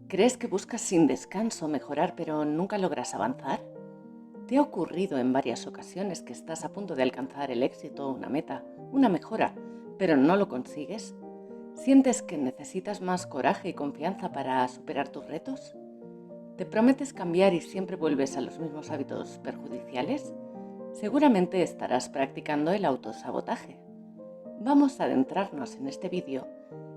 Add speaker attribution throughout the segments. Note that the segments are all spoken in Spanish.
Speaker 1: ¿Crees que buscas sin descanso mejorar pero nunca logras avanzar? ¿Te ha ocurrido en varias ocasiones que estás a punto de alcanzar el éxito, una meta, una mejora, pero no lo consigues? ¿Sientes que necesitas más coraje y confianza para superar tus retos? ¿Te prometes cambiar y siempre vuelves a los mismos hábitos perjudiciales? Seguramente estarás practicando el autosabotaje. Vamos a adentrarnos en este vídeo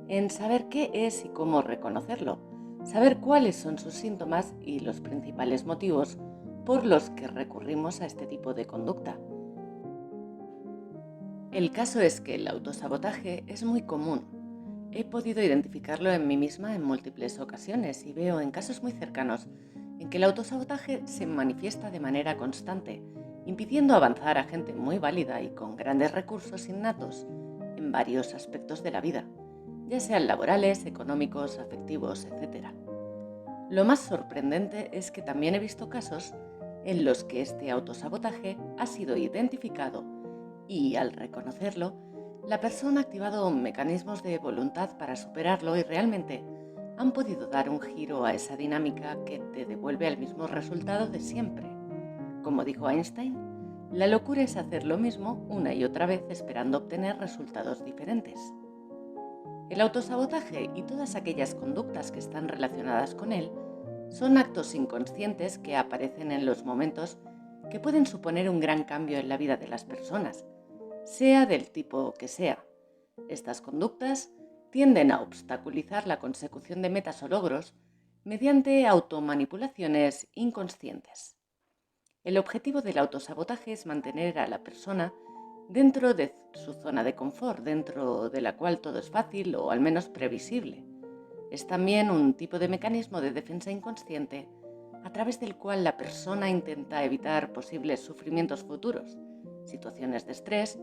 Speaker 1: en saber qué es y cómo reconocerlo, saber cuáles son sus síntomas y los principales motivos por los que recurrimos a este tipo de conducta. El caso es que el autosabotaje es muy común. He podido identificarlo en mí misma en múltiples ocasiones y veo en casos muy cercanos en que el autosabotaje se manifiesta de manera constante, impidiendo avanzar a gente muy válida y con grandes recursos innatos en varios aspectos de la vida, ya sean laborales, económicos, afectivos, etc. Lo más sorprendente es que también he visto casos en los que este autosabotaje ha sido identificado y, al reconocerlo, la persona ha activado mecanismos de voluntad para superarlo y realmente han podido dar un giro a esa dinámica que te devuelve al mismo resultado de siempre. Como dijo Einstein, la locura es hacer lo mismo una y otra vez esperando obtener resultados diferentes. El autosabotaje y todas aquellas conductas que están relacionadas con él son actos inconscientes que aparecen en los momentos que pueden suponer un gran cambio en la vida de las personas, sea del tipo que sea. Estas conductas tienden a obstaculizar la consecución de metas o logros mediante automanipulaciones inconscientes. El objetivo del autosabotaje es mantener a la persona dentro de su zona de confort, dentro de la cual todo es fácil o al menos previsible. Es también un tipo de mecanismo de defensa inconsciente a través del cual la persona intenta evitar posibles sufrimientos futuros, situaciones de estrés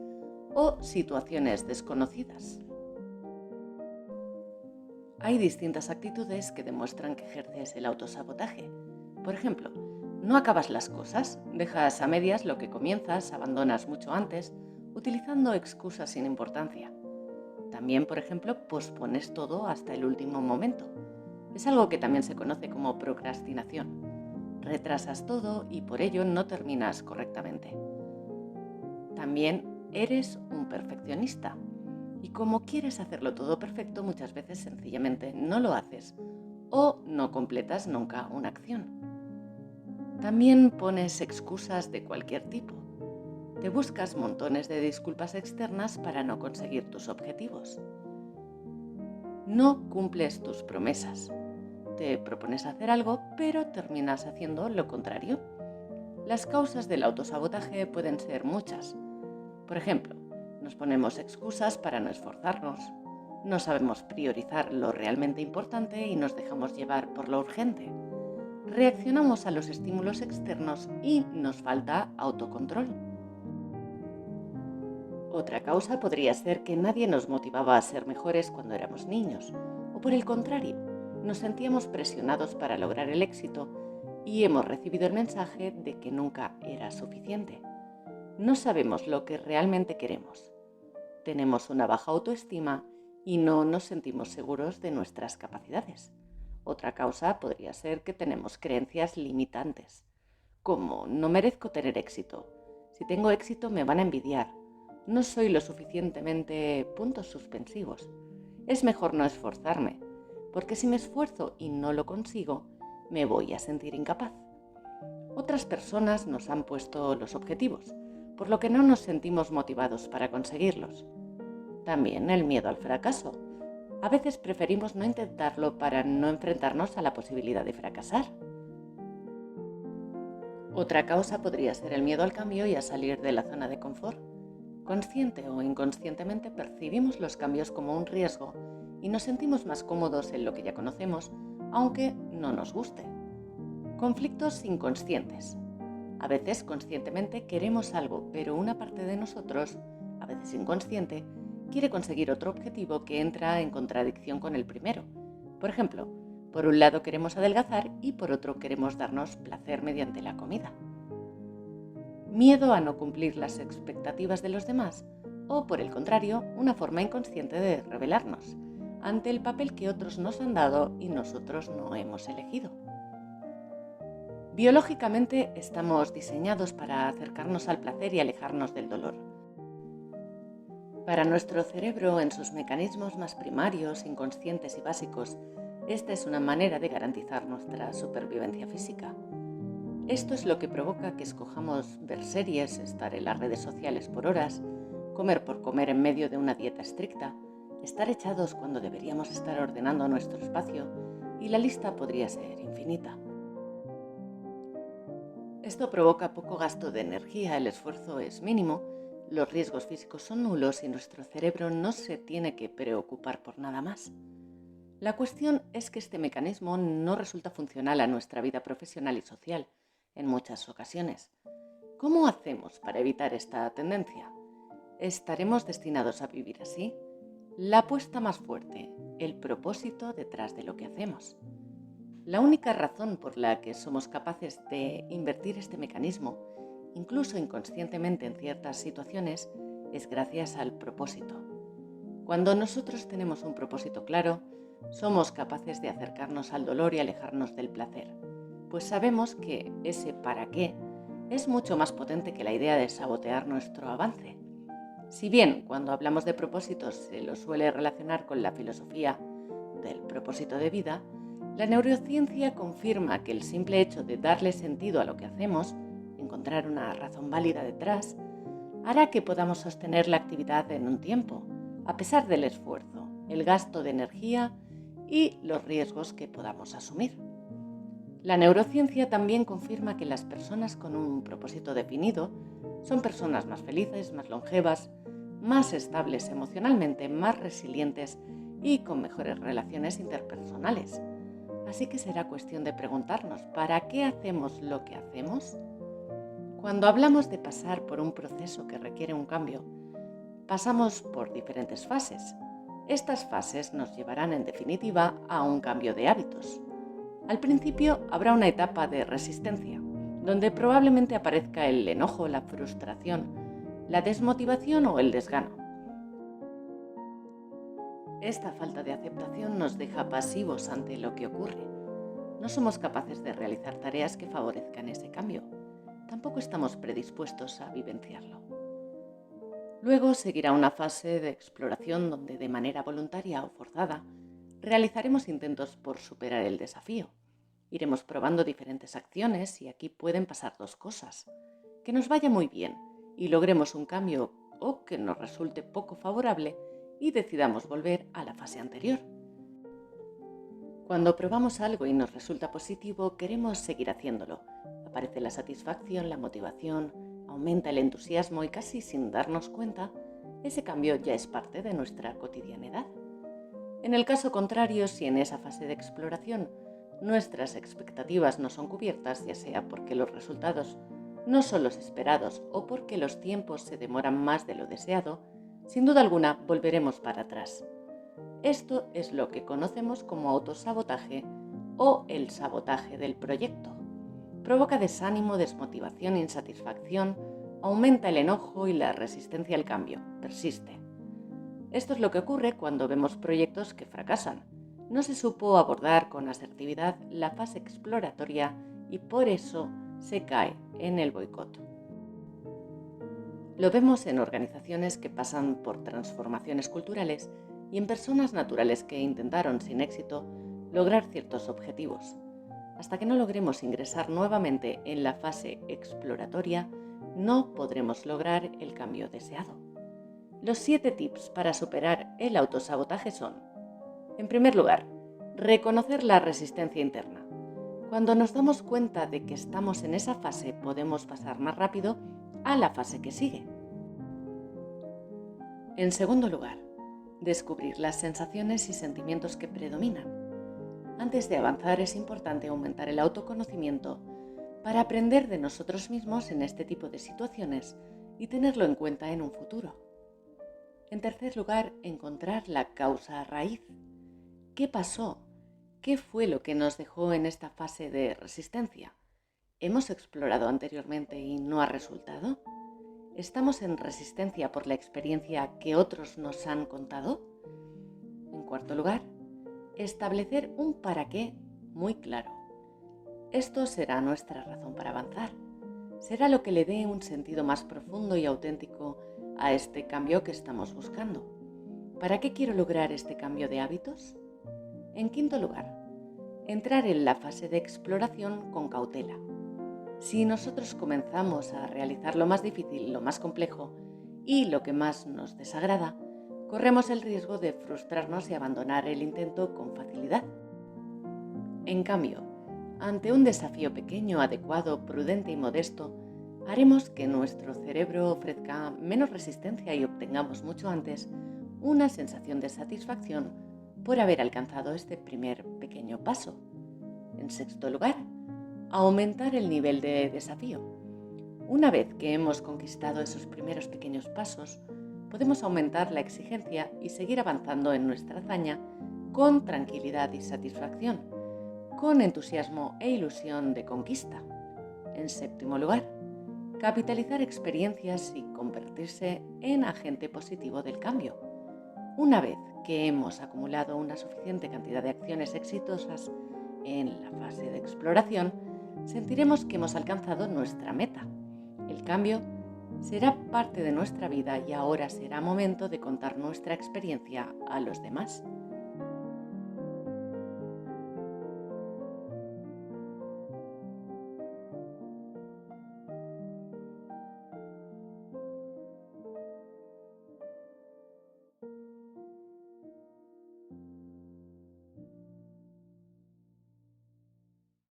Speaker 1: o situaciones desconocidas. Hay distintas actitudes que demuestran que ejerces el autosabotaje. Por ejemplo, no acabas las cosas, dejas a medias lo que comienzas, abandonas mucho antes, utilizando excusas sin importancia. También, por ejemplo, pospones todo hasta el último momento. Es algo que también se conoce como procrastinación. Retrasas todo y por ello no terminas correctamente. También eres un perfeccionista. Y como quieres hacerlo todo perfecto, muchas veces sencillamente no lo haces o no completas nunca una acción. También pones excusas de cualquier tipo. Te buscas montones de disculpas externas para no conseguir tus objetivos. No cumples tus promesas. Te propones hacer algo, pero terminas haciendo lo contrario. Las causas del autosabotaje pueden ser muchas. Por ejemplo, nos ponemos excusas para no esforzarnos, no sabemos priorizar lo realmente importante y nos dejamos llevar por lo urgente. Reaccionamos a los estímulos externos y nos falta autocontrol. Otra causa podría ser que nadie nos motivaba a ser mejores cuando éramos niños, o por el contrario, nos sentíamos presionados para lograr el éxito y hemos recibido el mensaje de que nunca era suficiente. No sabemos lo que realmente queremos. Tenemos una baja autoestima y no nos sentimos seguros de nuestras capacidades. Otra causa podría ser que tenemos creencias limitantes, como no merezco tener éxito, si tengo éxito me van a envidiar, no soy lo suficientemente puntos suspensivos, es mejor no esforzarme, porque si me esfuerzo y no lo consigo, me voy a sentir incapaz. Otras personas nos han puesto los objetivos, por lo que no nos sentimos motivados para conseguirlos. También el miedo al fracaso. A veces preferimos no intentarlo para no enfrentarnos a la posibilidad de fracasar. Otra causa podría ser el miedo al cambio y a salir de la zona de confort. Consciente o inconscientemente percibimos los cambios como un riesgo y nos sentimos más cómodos en lo que ya conocemos, aunque no nos guste. Conflictos inconscientes. A veces conscientemente queremos algo, pero una parte de nosotros, a veces inconsciente, quiere conseguir otro objetivo que entra en contradicción con el primero. Por ejemplo, por un lado queremos adelgazar y por otro queremos darnos placer mediante la comida. Miedo a no cumplir las expectativas de los demás o, por el contrario, una forma inconsciente de rebelarnos. ante el papel que otros nos han dado y nosotros no hemos elegido. Biológicamente estamos diseñados para acercarnos al placer y alejarnos del dolor. Para nuestro cerebro, en sus mecanismos más primarios, inconscientes y básicos, esta es una manera de garantizar nuestra supervivencia física. Esto es lo que provoca que escojamos ver series, estar en las redes sociales por horas, comer por comer en medio de una dieta estricta, estar echados cuando deberíamos estar ordenando nuestro espacio, y la lista podría ser infinita. Esto provoca poco gasto de energía, el esfuerzo es mínimo, los riesgos físicos son nulos y nuestro cerebro no se tiene que preocupar por nada más. La cuestión es que este mecanismo no resulta funcional a nuestra vida profesional y social en muchas ocasiones. ¿Cómo hacemos para evitar esta tendencia? ¿Estaremos destinados a vivir así? La apuesta más fuerte, el propósito detrás de lo que hacemos. La única razón por la que somos capaces de invertir este mecanismo, incluso inconscientemente en ciertas situaciones, es gracias al propósito. Cuando nosotros tenemos un propósito claro, somos capaces de acercarnos al dolor y alejarnos del placer, pues sabemos que ese para qué es mucho más potente que la idea de sabotear nuestro avance. Si bien cuando hablamos de propósitos se lo suele relacionar con la filosofía del propósito de vida, la neurociencia confirma que el simple hecho de darle sentido a lo que hacemos, encontrar una razón válida detrás, hará que podamos sostener la actividad en un tiempo, a pesar del esfuerzo, el gasto de energía y los riesgos que podamos asumir. La neurociencia también confirma que las personas con un propósito definido son personas más felices, más longevas, más estables emocionalmente, más resilientes y con mejores relaciones interpersonales. Así que será cuestión de preguntarnos, ¿para qué hacemos lo que hacemos? Cuando hablamos de pasar por un proceso que requiere un cambio, pasamos por diferentes fases. Estas fases nos llevarán en definitiva a un cambio de hábitos. Al principio habrá una etapa de resistencia, donde probablemente aparezca el enojo, la frustración, la desmotivación o el desgano. Esta falta de aceptación nos deja pasivos ante lo que ocurre. No somos capaces de realizar tareas que favorezcan ese cambio. Tampoco estamos predispuestos a vivenciarlo. Luego seguirá una fase de exploración donde, de manera voluntaria o forzada, realizaremos intentos por superar el desafío. Iremos probando diferentes acciones y aquí pueden pasar dos cosas: que nos vaya muy bien y logremos un cambio, o que nos resulte poco favorable y decidamos volver a la fase anterior. Cuando probamos algo y nos resulta positivo, queremos seguir haciéndolo. Aparece la satisfacción, la motivación, aumenta el entusiasmo y casi sin darnos cuenta, ese cambio ya es parte de nuestra cotidianidad. En el caso contrario, si en esa fase de exploración nuestras expectativas no son cubiertas, ya sea porque los resultados no son los esperados o porque los tiempos se demoran más de lo deseado, sin duda alguna volveremos para atrás. Esto es lo que conocemos como autosabotaje o el sabotaje del proyecto. Provoca desánimo, desmotivación, insatisfacción, aumenta el enojo y la resistencia al cambio, persiste. Esto es lo que ocurre cuando vemos proyectos que fracasan. No se supo abordar con asertividad la fase exploratoria y por eso se cae en el boicot. Lo vemos en organizaciones que pasan por transformaciones culturales y en personas naturales que intentaron sin éxito lograr ciertos objetivos. Hasta que no logremos ingresar nuevamente en la fase exploratoria, no podremos lograr el cambio deseado. Los 7 tips para superar el autosabotaje son: en primer lugar, reconocer la resistencia interna. Cuando nos damos cuenta de que estamos en esa fase, podemos pasar más rápido a la fase que sigue. En segundo lugar, descubrir las sensaciones y sentimientos que predominan. Antes de avanzar es importante aumentar el autoconocimiento para aprender de nosotros mismos en este tipo de situaciones y tenerlo en cuenta en un futuro. En tercer lugar, encontrar la causa raíz. ¿Qué pasó? ¿Qué fue lo que nos dejó en esta fase de resistencia? ¿Hemos explorado anteriormente y no ha resultado? ¿Estamos en resistencia por la experiencia que otros nos han contado? En cuarto lugar, establecer un para qué muy claro. Esto será nuestra razón para avanzar. Será lo que le dé un sentido más profundo y auténtico a este cambio que estamos buscando. ¿Para qué quiero lograr este cambio de hábitos? En quinto lugar, entrar en la fase de exploración con cautela. Si nosotros comenzamos a realizar lo más difícil, lo más complejo y lo que más nos desagrada, corremos el riesgo de frustrarnos y abandonar el intento con facilidad. En cambio, ante un desafío pequeño, adecuado, prudente y modesto, haremos que nuestro cerebro ofrezca menos resistencia y obtengamos mucho antes una sensación de satisfacción por haber alcanzado este primer pequeño paso. En sexto lugar, aumentar el nivel de desafío. Una vez que hemos conquistado esos primeros pequeños pasos, podemos aumentar la exigencia y seguir avanzando en nuestra hazaña con tranquilidad y satisfacción, con entusiasmo e ilusión de conquista. En séptimo lugar, capitalizar experiencias y convertirse en agente positivo del cambio. Una vez que hemos acumulado una suficiente cantidad de acciones exitosas en la fase de exploración, sentiremos que hemos alcanzado nuestra meta. El cambio será parte de nuestra vida y ahora será momento de contar nuestra experiencia a los demás.